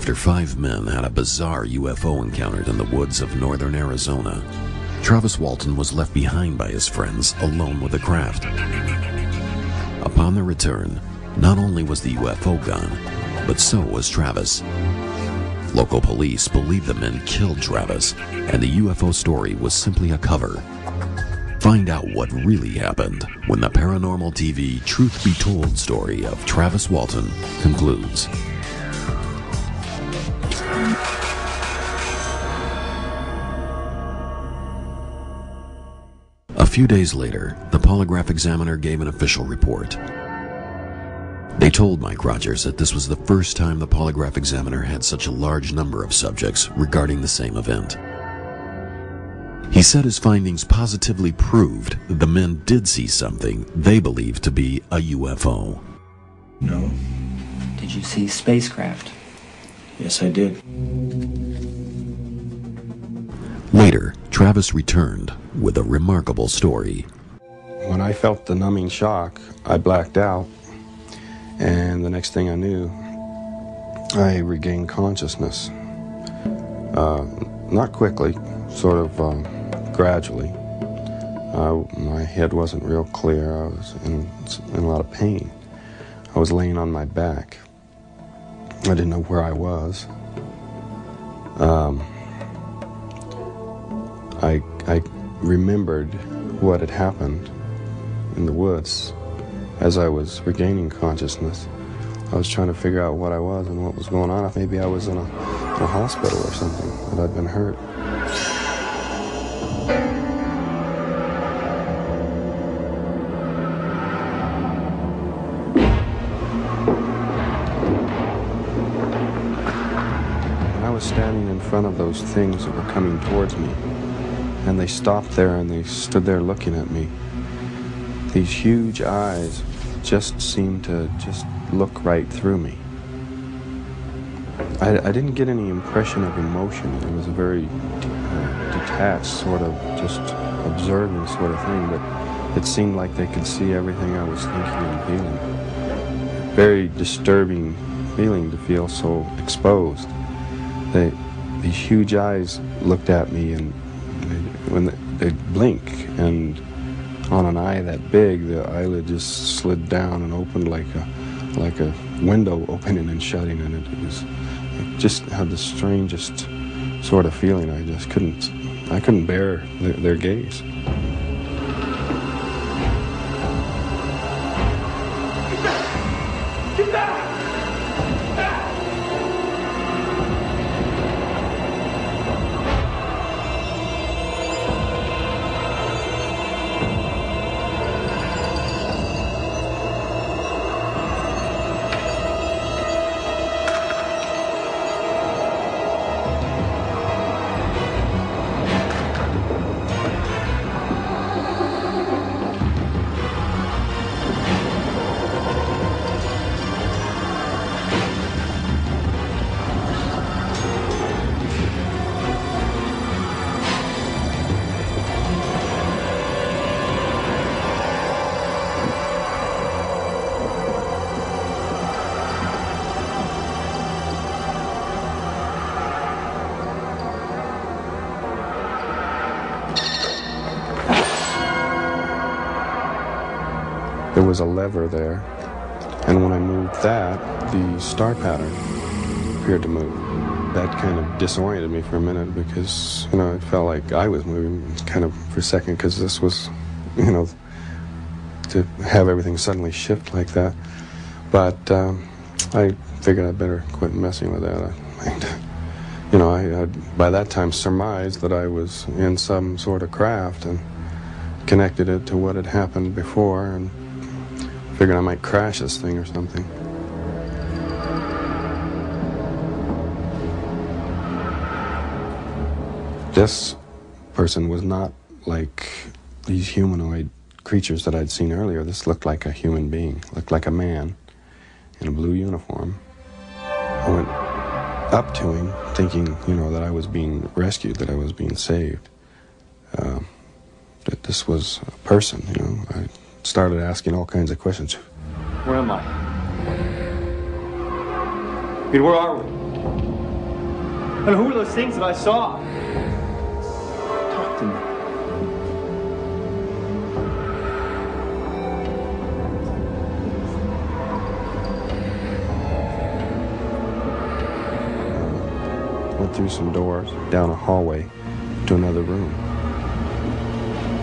After 5 men had a bizarre UFO encounter in the woods of northern Arizona, Travis Walton was left behind by his friends alone with the craft. Upon their return, not only was the UFO gone, but so was Travis. Local police believe the men killed Travis, and the UFO story was simply a cover. Find out what really happened when the Paranormal TV Truth Be Told story of Travis Walton concludes. A few days later, the polygraph examiner gave an official report. They told Mike Rogers that this was the first time the polygraph examiner had such a large number of subjects regarding the same event. He said his findings positively proved that the men did see something they believed to be a UFO. No. Did you see spacecraft? Yes, I did. Later, Travis returned with a remarkable story. When I felt the numbing shock, I blacked out, and the next thing I knew, I regained consciousness. Not quickly, sort of gradually. My head wasn't real clear. I was in a lot of pain. I was laying on my back. I didn't know where I was. I remembered what had happened in the woods as I was regaining consciousness. I was trying to figure out what I was and what was going on. Maybe I was in a hospital or something, that I'd been hurt. And I was standing in front of those things that were coming towards me. And they stopped there and they stood there looking at me. These huge eyes just seemed to just look right through me. I didn't get any impression of emotion. It was a very detached sort of just observing sort of thing, but it seemed like they could see everything I was thinking and feeling. Very disturbing feeling to feel so exposed. These huge eyes looked at me, and when they blink, and on an eye that big, the eyelid just slid down and opened like a window opening and shutting, and it just had the strangest sort of feeling. I couldn't bear their gaze. There was a lever there, and when I moved that, the star pattern appeared to move. That kind of disoriented me for a minute because, it felt like I was moving kind of for a second, because this was, to have everything suddenly shift like that. But I figured I'd better quit messing with that. I had by that time surmised that I was in some sort of craft and connected it to what had happened before, and figured I might crash this thing or something. This person was not like these humanoid creatures that I'd seen earlier. This looked like a human being, looked like a man in a blue uniform. I went up to him thinking, that I was being rescued, that I was being saved, that this was a person, I started asking all kinds of questions. Where am I? Pete, where are we? And who were those things that I saw? Talk to me. Went through some doors, down a hallway, to another room.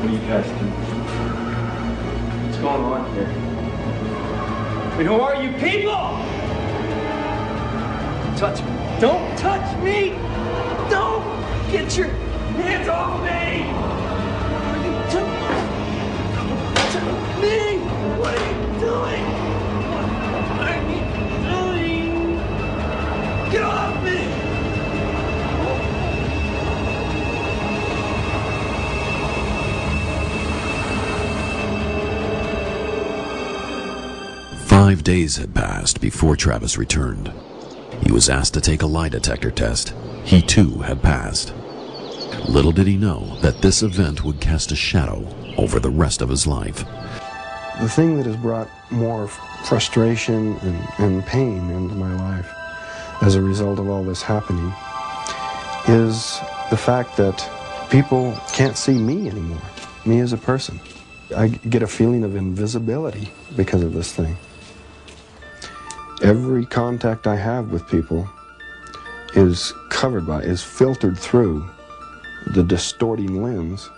What are you guys doing? What's going on here? I mean, who are you people? Touch me. Don't touch me! Don't get your hands off me! What are you doing? Me! What are you doing? What are you doing? Get off me! Five days had passed before Travis returned. He was asked to take a lie detector test. He too had passed. Little did he know that this event would cast a shadow over the rest of his life. The thing that has brought more frustration and pain into my life as a result of all this happening is the fact that people can't see me anymore, me as a person. I get a feeling of invisibility because of this thing. Every contact I have with people is filtered through the distorting lens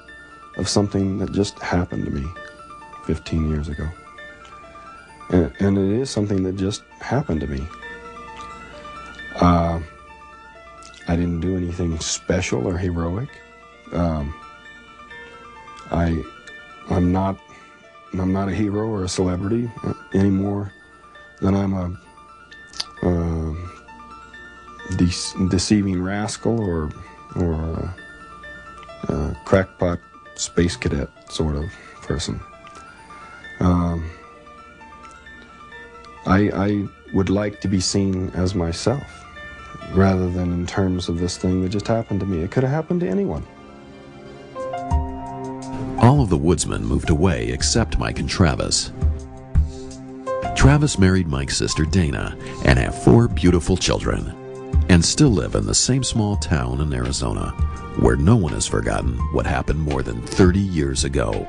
of something that just happened to me 15 years ago. And it is something that just happened to me. I didn't do anything special or heroic. I'm not a hero or a celebrity any more than I'm a deceiving rascal or a crackpot space cadet sort of person. I would like to be seen as myself rather than in terms of this thing that just happened to me. It could have happened to anyone. All of the woodsmen moved away except Mike and Travis. Travis married Mike's sister Dana and have 4 beautiful children, and still live in the same small town in Arizona, where no one has forgotten what happened more than 30 years ago.